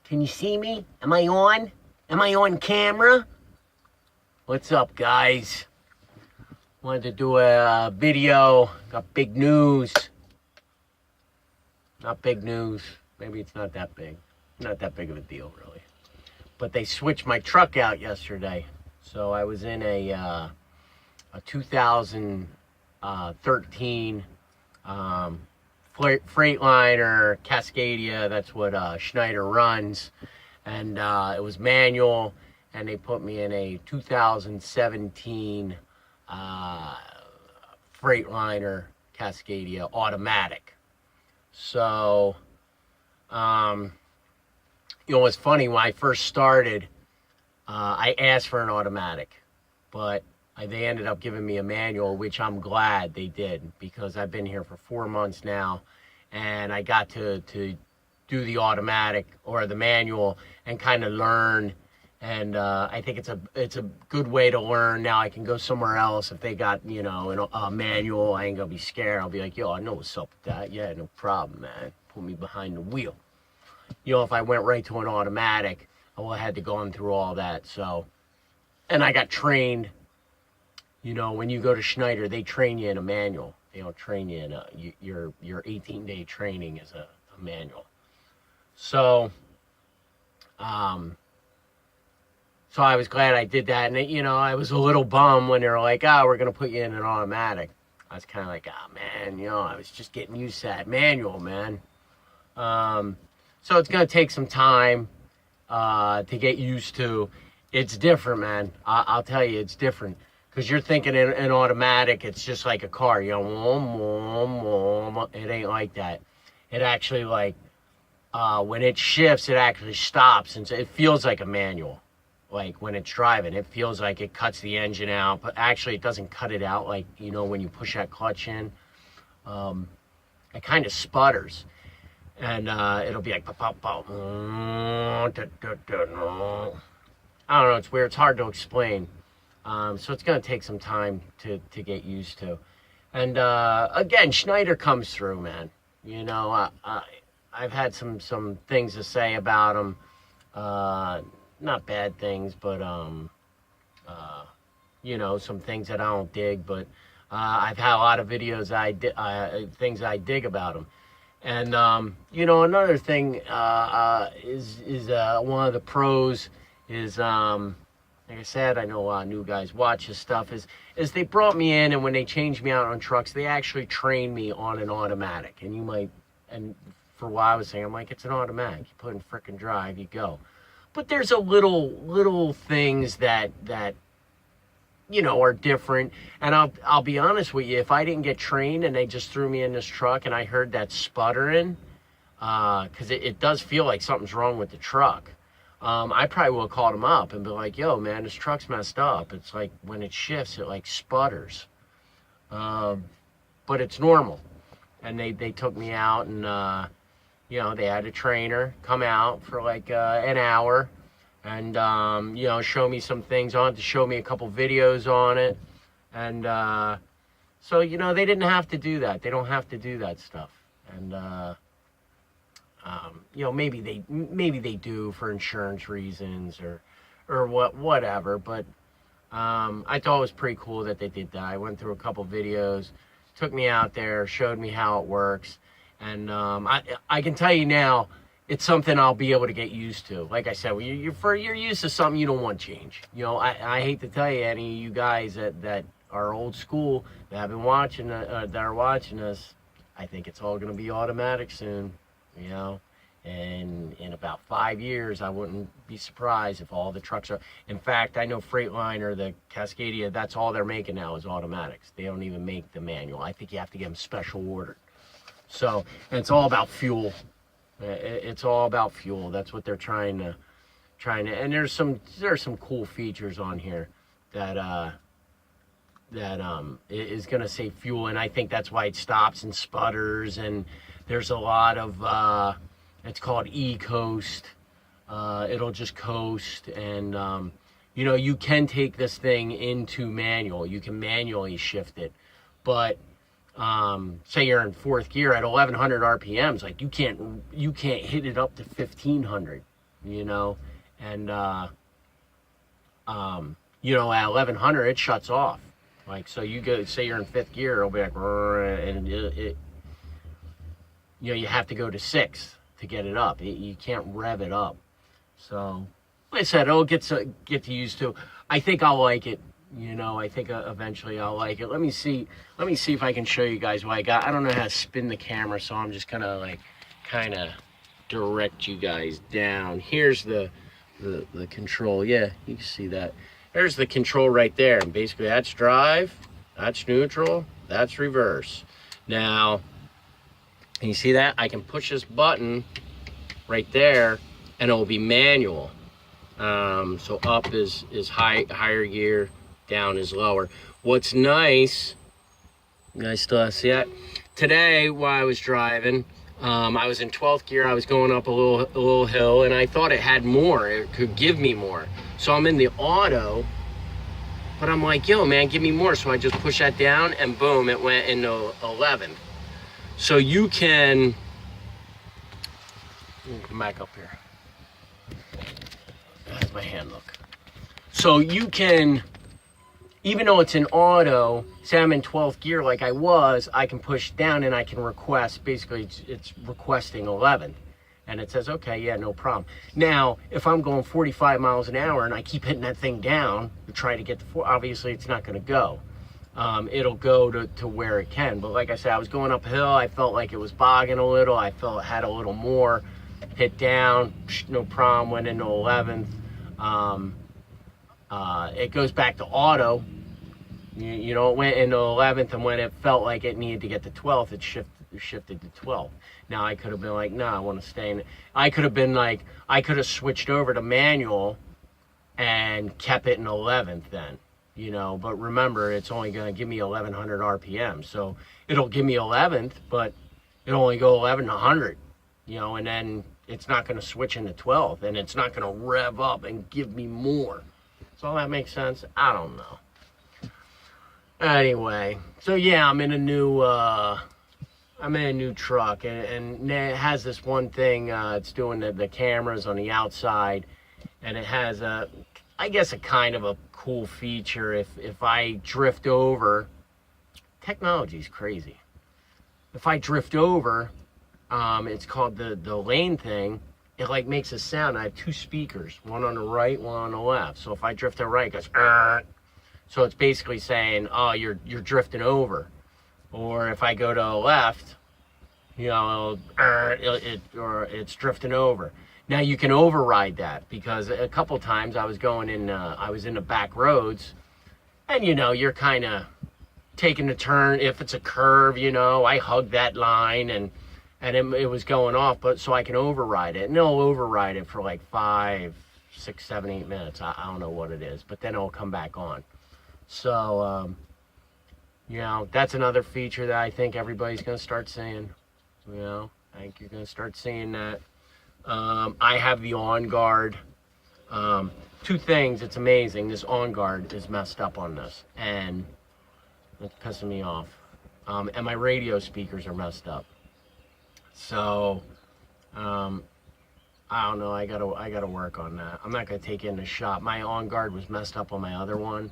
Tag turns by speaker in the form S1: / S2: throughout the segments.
S1: Can you see me? Am I on? Am I on camera? What's up, guys? Wanted to do a video. Got big news. Not big news. Maybe it's not that big. Not that big of a deal, really. But they switched my truck out yesterday. So I was in a 2013 Freightliner Cascadia. That's what Schneider runs, and it was manual. And they put me in a 2017 Freightliner Cascadia automatic. So, it's funny, when I first started, I asked for an automatic, but they ended up giving me a manual, which I'm glad they did, because I've been here for 4 months now, and I got to do the automatic or the manual and kind of learn. And I think it's a good way to learn. Now I can go somewhere else if they got, a manual. I ain't gonna be scared. I'll be like, yo, I know what's up with that. Yeah, no problem, man. Put me behind the wheel. If I went right to an automatic, I would have had to go through all that. So, and I got trained. When you go to Schneider, they train you in a manual. They don't train you in your 18-day training is a manual. So, So I was glad I did that. And, I was a little bummed when they were like, we're going to put you in an automatic. I was kind of like, man, I was just getting used to that manual, man. So it's going to take some time to get used to. It's different, man. I'll tell you, it's different. Because you're thinking in an automatic, it's just like a car. It ain't like that. It actually, when it shifts, it actually stops. And so it feels like a manual. Like when it's driving, it feels like it cuts the engine out, but actually it doesn't cut it out like, when you push that clutch in. It kind of sputters, and it'll be like, pop, pop, I don't know, it's weird, it's hard to explain. So it's going to take some time to get used to. And again, Schneider comes through, man. I've had some things to say about them. Not bad things, but some things that I don't dig. But I've had a lot of videos things I dig about them. And another thing is one of the pros is like I said, I know a lot of new guys watch this stuff. Is they brought me in, and when they changed me out on trucks, they actually trained me on an automatic. And for what I was saying, I'm like, it's an automatic. You put in frickin' drive, you go. But there's a little things that are different. And I'll be honest with you, if I didn't get trained and they just threw me in this truck and I heard that sputtering, because it does feel like something's wrong with the truck, I probably would have called them up and be like, yo, man, this truck's messed up. It's like when it shifts, it like sputters. But it's normal. And they took me out, and they had a trainer come out for like an hour and, show me some things on it, to show me a couple videos on it. And so, they didn't have to do that. They don't have to do that stuff. And, maybe they do for insurance reasons or whatever. But I thought it was pretty cool that they did that. I went through a couple videos, took me out there, showed me how it works. And I can tell you now, it's something I'll be able to get used to. Like I said, when you're used to something, you don't want change. I hate to tell you, any of you guys that are old school, that have been watching, that are watching us, I think it's all going to be automatic soon. And in about 5 years, I wouldn't be surprised if all the trucks are. In fact, I know Freightliner, the Cascadia, that's all they're making now is automatics. They don't even make the manual. I think you have to get them special ordered. So, and it's all about fuel. It's all about fuel. That's what they're trying to, and there's some cool features on here that is going to save fuel, and I think that's why it stops and sputters. And there's a lot of it's called e-coast. It'll just coast, and you can take this thing into manual. You can manually shift it, but say you're in fourth gear at 1100 RPMs, like you can't hit it up to 1500. you know, and you know, at 1100 it shuts off. Like, so you go, say you're in fifth gear, it'll be like, and it you know, you have to go to sixth to get it up. You can't rev it up. So, like I said, it'll get to used to. I think I'll like it. You know, I think eventually I'll like it. Let me see if I can show you guys what I got. I don't know how to spin the camera, so I'm just gonna like kind of direct you guys down. Here's the control. Yeah, you can see that. There's the control right there. And basically that's drive, that's neutral, that's reverse. Now, can you see that? I can push this button right there and it will be manual. So up is higher gear, down is lower. What's nice, you guys still see that? Today while I was driving, I was in 12th gear. I was going up a little hill and I thought it had more. It could give me more. So I'm in the auto, but I'm like, yo man, give me more. So I just push that down and boom, it went into 11th. So you can, come back up here. How's my hand look? So you can, even though it's an auto, say I'm in 12th gear like I was, I can push down and I can request, basically it's requesting 11th. And it says, okay, yeah, no problem. Now, if I'm going 45 miles an hour and I keep hitting that thing down to try to get the 4, obviously it's not gonna go. It'll go to where it can. But like I said, I was going uphill. I felt like it was bogging a little. I felt it had a little more. Hit down, no problem, went into 11th. It goes back to auto. You know, it went into 11th, and when it felt like it needed to get to 12th, it shifted to 12th. Now I could have been like, no, I want to stay in. I could have been like, I could have switched over to manual and kept it in 11th then, you know. But remember, it's only going to give me 1100 RPM, so it'll give me 11th, but it'll only go 1100, you know, and then it's not going to switch into 12th, and it's not going to rev up and give me more. So all that makes sense? I don't know. Anyway, so yeah, I'm in a new truck, and it has this one thing. It's doing the cameras on the outside, and it has I guess a kind of a cool feature. If I drift over, technology's crazy. If I drift over, it's called the lane thing. It like makes a sound. I have two speakers, one on the right, one on the left. So if I drift to the right, it goes. So it's basically saying, oh, you're drifting over. Or if I go to the left, you know, it's drifting over. Now you can override that, because a couple times I was going in, I was in the back roads, and you know, you're kind of taking a turn. If it's a curve, you know, I hug that line, and it was going off, but so I can override it, and it'll override it for like 5, 6, 7, 8 minutes. I don't know what it is, but then it'll come back on. So, you know, that's another feature that I think everybody's going to start seeing. You know, I think you're going to start seeing that. I have the on guard. Two things, it's amazing. This on guard is messed up on this, and it's pissing me off. And my radio speakers are messed up. So, I don't know. I gotta work on that. I'm not gonna take it in the shop. My on guard was messed up on my other one.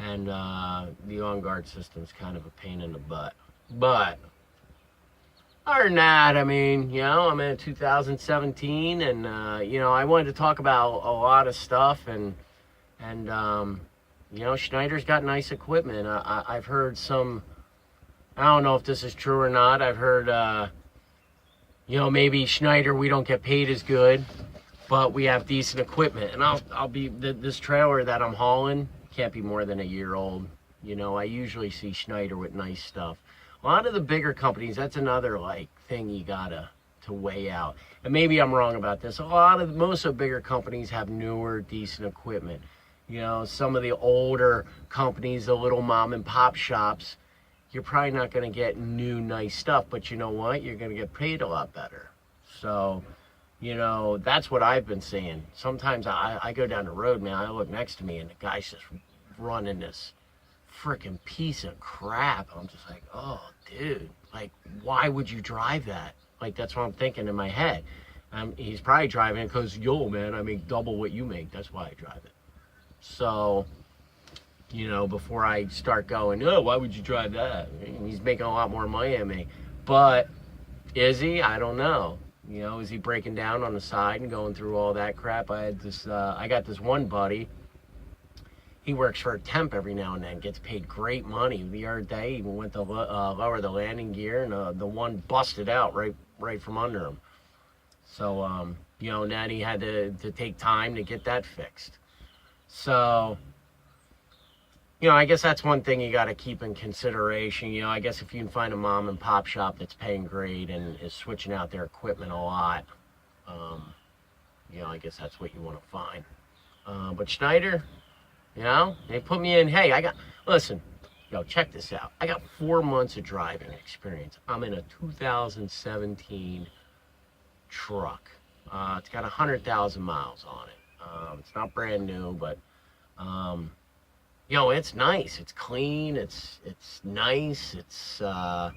S1: And the on-guard system is kind of a pain in the butt. But other than that, I mean, you know, I'm in 2017, and you know, I wanted to talk about a lot of stuff, and you know, Schneider's got nice equipment. I've heard some. I don't know if this is true or not. I've heard, you know, maybe Schneider, we don't get paid as good, but we have decent equipment. And I'll be this trailer that I'm hauling can't be more than a year old. You know, I usually see Schneider with nice stuff. A lot of the bigger companies, that's another like thing you gotta to weigh out. And maybe I'm wrong about this. Most of the bigger companies have newer, decent equipment. You know, some of the older companies, the little mom and pop shops, you're probably not gonna get new, nice stuff, but you know what? You're gonna get paid a lot better. So, you know, that's what I've been seeing. Sometimes I go down the road, man, I look next to me and the guy's just running this freaking piece of crap. I'm just like, oh, dude, like, why would you drive that? Like, that's what I'm thinking in my head. He's probably driving it because, yo, man, I make double what you make. That's why I drive it. So, you know, before I start going, oh, why would you drive that? He's making a lot more money than me. But is he? I don't know. You know, is he breaking down on the side and going through all that crap? I got this one buddy. He works for a temp every now and then, gets paid great money. The other day, he went to lower the landing gear, and the one busted out right from under him. So, you know, then he had to take time to get that fixed. So, you know, I guess that's one thing you got to keep in consideration. You know, I guess if you can find a mom and pop shop that's paying great and is switching out their equipment a lot, you know, I guess that's what you want to find. But Schneider, you know, they put me in. Hey, listen, yo, check this out. I got 4 months of driving experience. I'm in a 2017 truck. It's got 100,000 miles on it. It's not brand new, but you know, it's nice. It's clean. It's nice. It's so,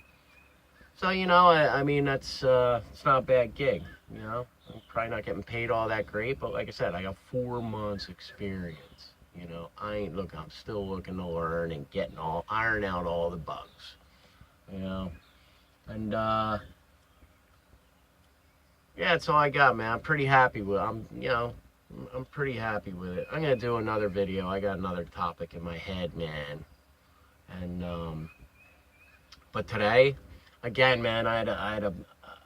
S1: you know, I mean, it's not a bad gig. You know, I'm probably not getting paid all that great, but like I said, I got 4 months experience. You know, I'm still looking to learn and iron out all the bugs. You know, and yeah, that's all I got, man. I'm pretty happy with it. I'm pretty happy with it. I'm gonna do another video. I got another topic in my head, man. And but today, again, man, I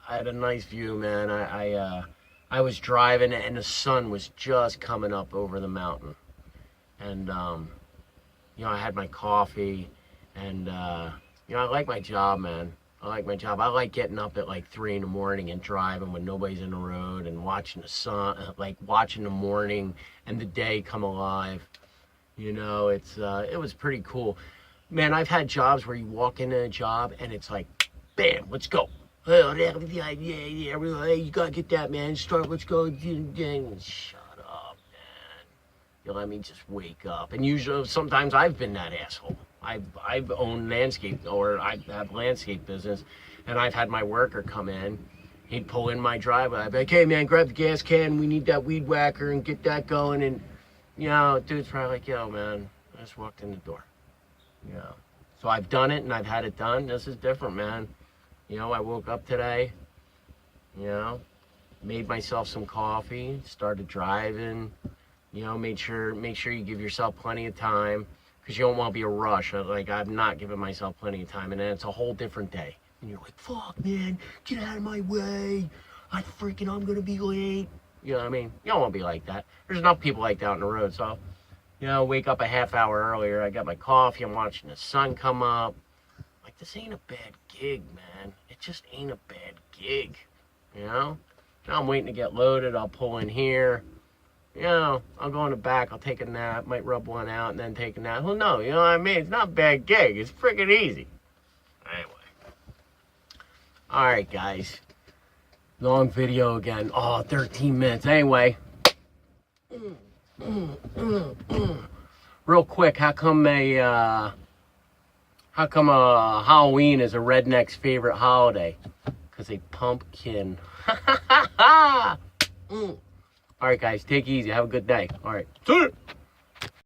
S1: had a nice view, man. I was driving and the sun was just coming up over the mountain, and you know, I had my coffee, and you know, I like my job, man. I like my job. I like getting up at like 3 in the morning and driving when nobody's in the road and watching the sun, like watching the morning and the day come alive. You know, it was pretty cool. Man, I've had jobs where you walk into a job and it's like, bam, let's go. Oh, yeah, you gotta get that, man. Let's go. Shut up, man. You let me just wake up. And usually, sometimes I've been that asshole. I've owned landscape, or I have landscape business, and I've had my worker come in. He'd pull in my driveway. I'd be like, hey man, grab the gas can. We need that weed whacker and get that going. And you know, dude's probably like, yo man, I just walked in the door. You know, so I've done it and I've had it done. This is different, man. You know, I woke up today. You know, made myself some coffee, started driving. You know, make sure you give yourself plenty of time. Because you don't want to be a rush. Like, I'm not giving myself plenty of time, and then it's a whole different day. And you're like, fuck, man, get out of my way. I'm going to be late. You know what I mean? You don't want to be like that. There's enough people like that on the road, so, you know, wake up a half hour earlier. I got my coffee. I'm watching the sun come up. Like, this ain't a bad gig, man. It just ain't a bad gig, you know? Now I'm waiting to get loaded. I'll pull in here. You know, I'll go in the back, I'll take a nap, might rub one out and then take a nap. Well, no, you know what I mean? It's not a bad gig. It's freaking easy. Anyway. Alright, guys. Long video again. Oh, 13 minutes. Anyway. Real quick, how come Halloween is a redneck's favorite holiday? Because a pumpkin. All right, guys, take it easy. Have a good day. All right. See ya.